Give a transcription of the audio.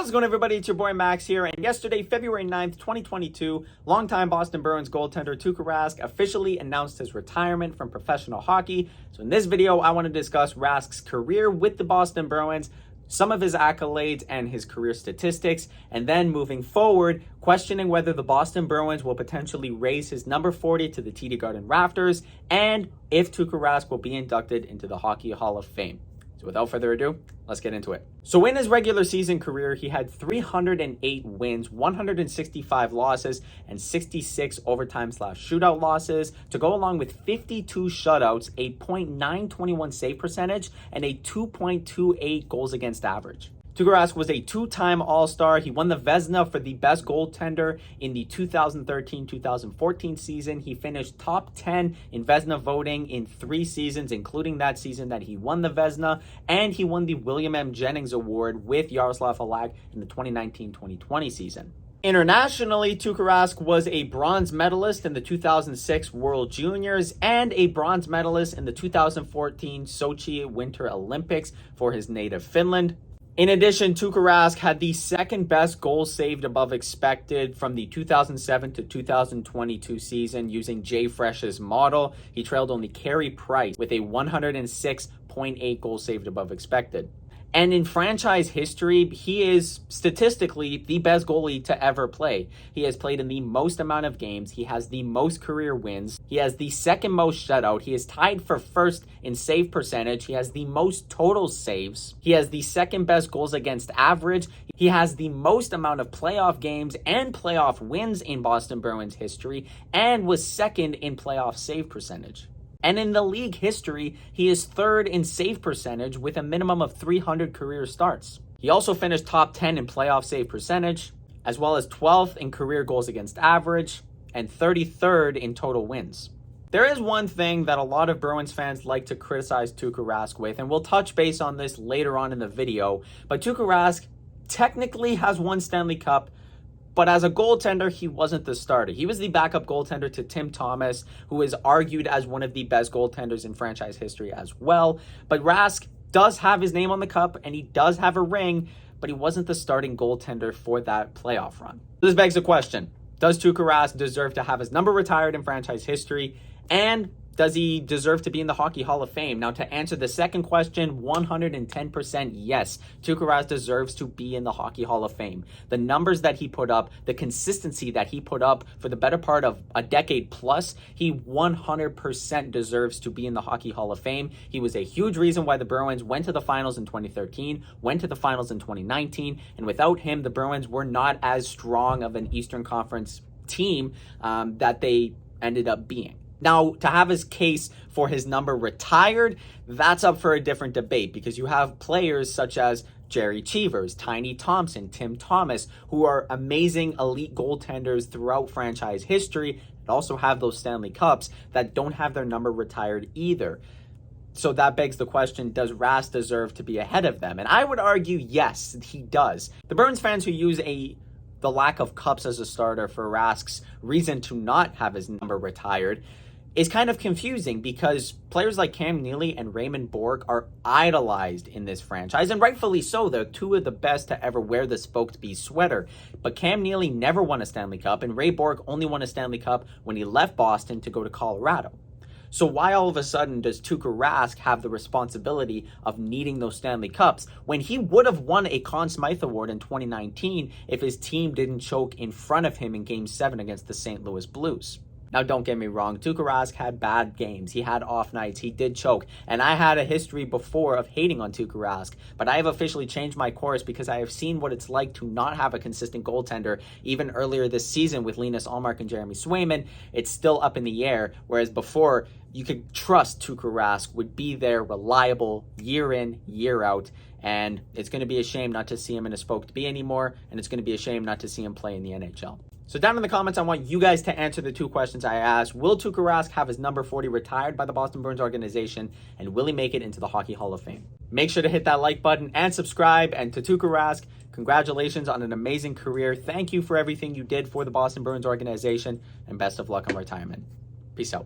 How's it going, everybody? It's your boy Max here, and yesterday, February 9th, 2022, longtime Boston Bruins goaltender Tuukka Rask officially announced his retirement from professional hockey. So in this video, I want to discuss Rask's career with the Boston Bruins, some of his accolades and his career statistics, and then moving forward, questioning whether the Boston Bruins will potentially raise his number 40 to the TD Garden rafters, and if Tuukka Rask will be inducted into the Hockey Hall of Fame. So without further ado, let's get into it. So in his regular season career, he had 308 wins, 165 losses, and 66 overtime/shootout losses to go along with 52 shutouts, a .921 save percentage, and a 2.28 goals against average. Tuukka Rask was a two-time All-Star. He won the Vezina for the best goaltender in the 2013-2014 season. He finished top 10 in Vezina voting in 3 seasons, including that season that he won the Vezina, and he won the William M. Jennings Award with Yaroslav Halak in the 2019-2020 season. Internationally, Tuukka Rask was a bronze medalist in the 2006 World Juniors and a bronze medalist in the 2014 Sochi Winter Olympics for his native Finland. In addition, Tuukka Rask had the second best goals saved above expected from the 2007 to 2022 season using JFresh's model. He trailed only Carey Price with a 106.8 goals saved above expected. And in franchise history, he is statistically the best goalie to ever play. He has played in the most amount of games. He has the most career wins. He has the second most shutout. He is tied for first in save percentage. He has the most total saves. He has the second best goals against average. He has the most amount of playoff games and playoff wins in Boston Bruins history, and was second in playoff save percentage. And in the league history, he is third in save percentage with a minimum of 300 career starts. He also finished top 10 in playoff save percentage, as well as 12th in career goals against average, and 33rd in total wins. There is one thing that a lot of Bruins fans like to criticize Tuukka Rask with, and we'll touch base on this later on in the video, but Tuukka Rask technically has won Stanley Cup, but as a goaltender, he wasn't the starter. He was the backup goaltender to Tim Thomas, who is argued as one of the best goaltenders in franchise history as well. But Rask does have his name on the cup, and he does have a ring, but he wasn't the starting goaltender for that playoff run. This begs the question, does Tuukka Rask deserve to have his number retired in franchise history? And does he deserve to be in the Hockey Hall of Fame? Now, to answer the second question, 110% yes. Tuukka Rask deserves to be in the Hockey Hall of Fame. The numbers that he put up, the consistency that he put up for the better part of a decade plus, he 100% deserves to be in the Hockey Hall of Fame. He was a huge reason why the Bruins went to the finals in 2013, went to the finals in 2019, and without him, the Bruins were not as strong of an Eastern Conference team that they ended up being. Now, to have his case for his number retired, that's up for a different debate because you have players such as Jerry Cheevers, Tiny Thompson, Tim Thomas, who are amazing elite goaltenders throughout franchise history and also have those Stanley Cups that don't have their number retired either. So that begs the question, does Rask deserve to be ahead of them? And I would argue, yes, he does. The Bruins fans who use the lack of cups as a starter for Rask's reason to not have his number retired is kind of confusing because players like Cam Neely and Raymond Bourque are idolized in this franchise, and rightfully so. They're two of the best to ever wear the Spoked Bee sweater. But Cam Neely never won a Stanley Cup, and Ray Bourque only won a Stanley Cup when he left Boston to go to Colorado. So why all of a sudden does Tuukka Rask have the responsibility of needing those Stanley Cups when he would have won a Conn Smythe Award in 2019 if his team didn't choke in front of him in Game 7 against the St. Louis Blues? Now, don't get me wrong, Tuukka Rask had bad games. He had off nights. He did choke. And I had a history before of hating on Tuukka Rask. But I have officially changed my course because I have seen what it's like to not have a consistent goaltender. Even earlier this season with Linus Ullmark and Jeremy Swayman, it's still up in the air. Whereas before, you could trust Tuukka Rask would be there, reliable, year in, year out. And it's going to be a shame not to see him in a Spoked Bee anymore. And it's going to be a shame not to see him play in the NHL. So down in the comments, I want you guys to answer the two questions I asked. Will Tuukka Rask have his number 40 retired by the Boston Bruins organization? And will he make it into the Hockey Hall of Fame? Make sure to hit that like button and subscribe. And to Tuukka Rask, congratulations on an amazing career. Thank you for everything you did for the Boston Bruins organization. And best of luck on retirement. Peace out.